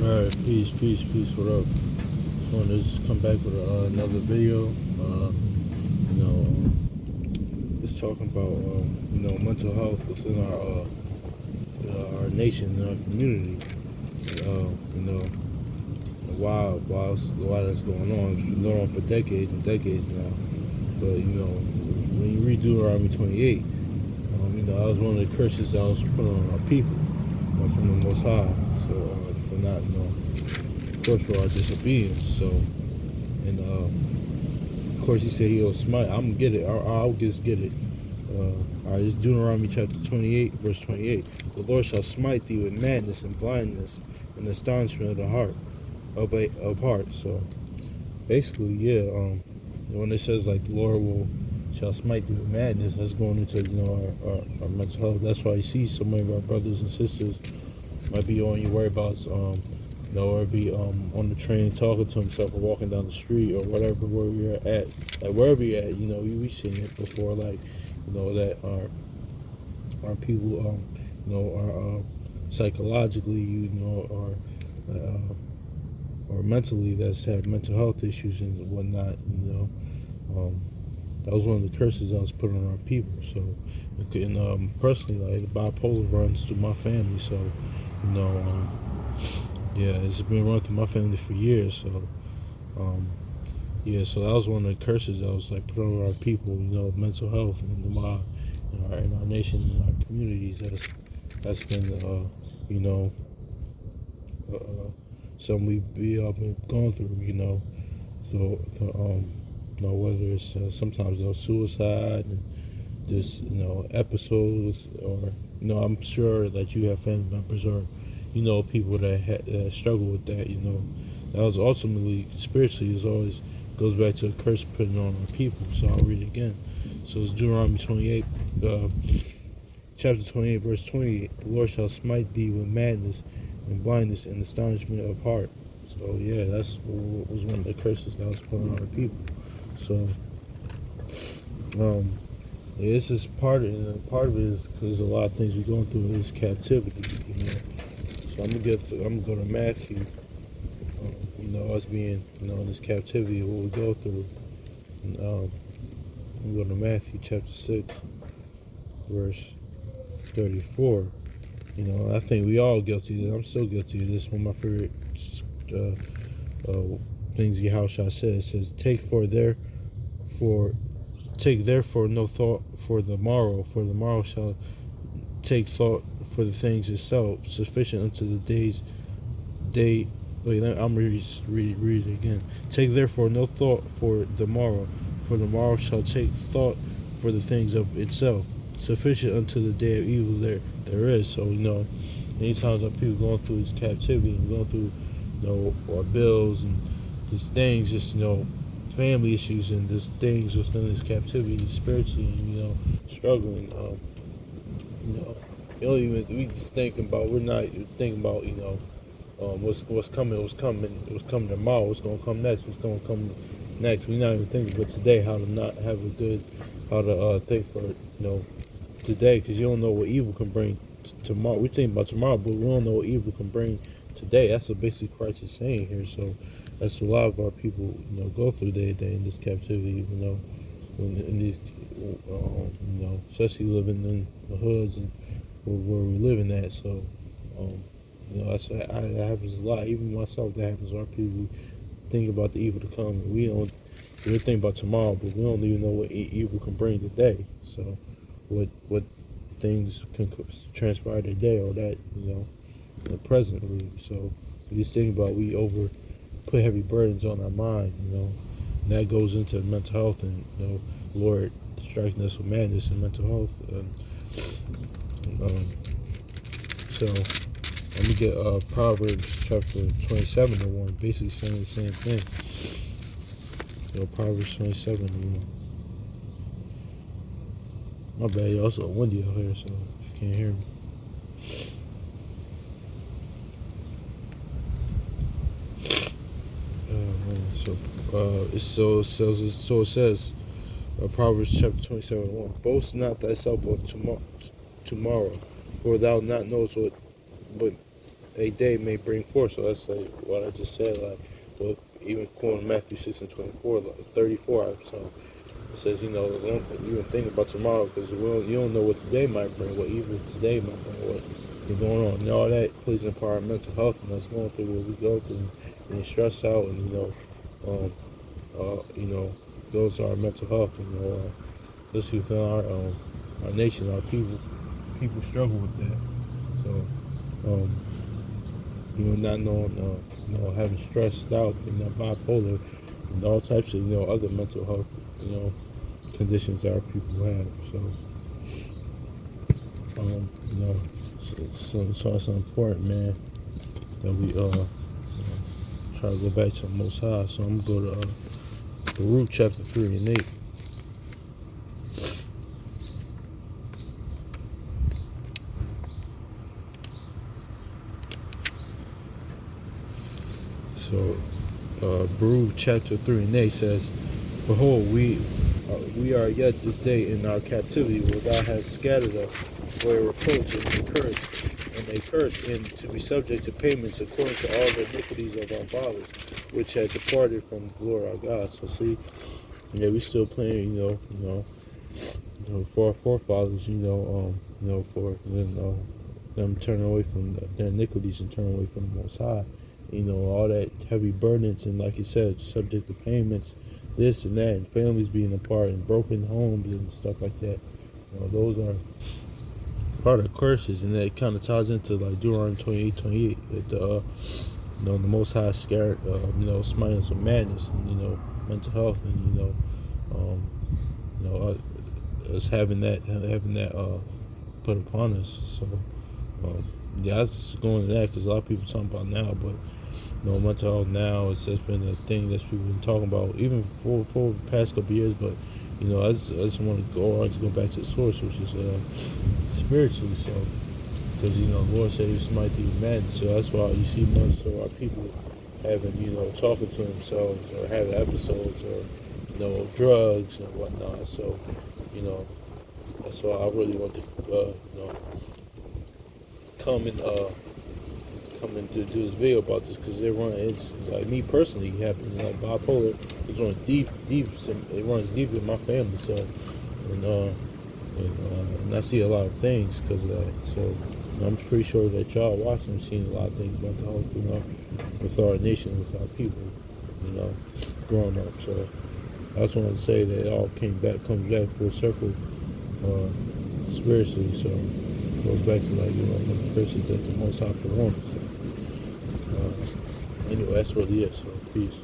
Alright, peace, what up? Just wanted to just come back with another video. You know, just talking about mental health within our nation and our community. You know, why that's going on. It's been going on for decades and decades now. But when you read Deuteronomy 28, that was one of the curses that was put on our people from the Most High. So for not, of course, for our disobedience. So, and of course, he said he'll smite. I'm gonna get it. I'll just get it. All right, it's Deuteronomy chapter 28, verse 28. The Lord shall smite thee with madness and blindness and astonishment of the heart, of heart. So, basically, yeah. When it says like the Lord shall smite thee with madness, that's going into our mental health. That's why you see so many of our brothers and sisters might be on your whereabouts, or be on the train talking to himself or walking down the street or whatever, where you're at, like wherever you're at, we've seen it before, like, that our people, are psychologically, or mentally that's had mental health issues and whatnot, that was one of the curses that was put on our people. So, and personally, like bipolar runs through my family, so yeah, it's been running through my family for years. So, yeah, so that was one of the curses that was like put on our people. Mental health and in our nation, in our communities. That's been something we all been going through. So whether it's sometimes suicide and just episodes, or I'm sure that you have family members or people that struggle with that. That was ultimately spiritually is always goes back to a curse put on our people. So I'll read it again. So it's Deuteronomy 28, chapter 28, verse 28. The Lord shall smite thee with madness and blindness and astonishment of heart. So yeah, that's was one of the curses that was put on our people. So yeah, this is part of it is because there's a lot of things we're going through in this captivity. So I'm gonna go to Matthew. Us being in this captivity, what we go through. And, I'm going to Matthew chapter 6, verse 34. I think we all guilty of it. I'm still guilty of this. One of my favorite things Yahushua says. It says, Take therefore no thought for the morrow shall take thought for the things itself. Sufficient unto the day. Wait, I'm read it again. Take therefore no thought for the morrow shall take thought for the things of itself. Sufficient unto the day of evil there is. So many times our people going through this captivity and going through our bills and these things, just family issues and just things within this captivity spiritually, struggling. We just thinking about, we're not thinking about what's coming. It was coming tomorrow. What's gonna come next? What's gonna come next? We're not even thinking about today. How to not have how to think for today, because you don't know what evil can bring tomorrow. We think about tomorrow, but we don't know what evil can bring today. That's what basically Christ is saying here. So that's what a lot of our people go through day to day in this captivity. In these especially living in the hoods and where we're living at. So. That happens a lot. Even myself, that happens. Our people think about the evil to come. We're thinking about tomorrow, but we don't even know what evil can bring today. So, what things can transpire today or that presently. So, we just think about we put heavy burdens on our mind. And that goes into mental health and Lord striking us with madness and mental health. So. Let me get Proverbs chapter 27 to 1, basically saying the same thing. Proverbs 27, My bad, y'all. Also windy out here, so if you can't hear me. So it says, Proverbs chapter 27 1. Boast not thyself of tomorrow, for thou not knowest what a day may bring forth. So that's like what I just said. Like, well, even quoting Matthew 6:24, like 34. So it says, don't even think about tomorrow because you don't know what today might bring, what even today might bring, what is going on, and all that plays into our mental health and us going through what we go through, and being stressed out, and um, goes to our mental health, and especially within our nation, our people struggle with that. So, not knowing, having stressed out and bipolar and all types of, other mental health, conditions that our people have. So, so it's important, man, that we try to go back to the Most High. So I'm gonna go to Baruch chapter 3 and 8. So Baruch chapter 3 and 8 says, "Behold, we are yet this day in our captivity, where thou hast scattered us for a reproach and a curse, and to be subject to payments according to all the iniquities of our fathers, which had departed from the Lord our God." So see, we still playing, for our forefathers, for them turning away from their iniquities and turning away from the Most High. All that heavy burdens and, like you said, subject to payments, this and that, and families being apart and broken homes and stuff like that. Those are part of curses, and that kind of ties into like Deuteronomy 28:28. The Most High scared, smiting some madness and mental health, and us having that put upon us. So I was going to that because a lot of people talking about now, but mental health now it's been a thing that people been talking about even for the past couple of years. But I just want to go back to the source, which is spiritually. So because the Lord said He might be mad, so that's why you see most of our people having talking to themselves or having episodes or drugs and whatnot. So that's why I really want to come and do this video about this, because it's like me personally happening, like bipolar. It's on deep, it runs deep in my family. So and I see a lot of things because of that. So I'm pretty sure that y'all watching, seeing a lot of things about the whole with our nation, with our people, growing up. So I just wanted to say that it all comes back full circle spiritually. So it goes back to the curses that the Most High put on us. Anyway, that's really it. So peace.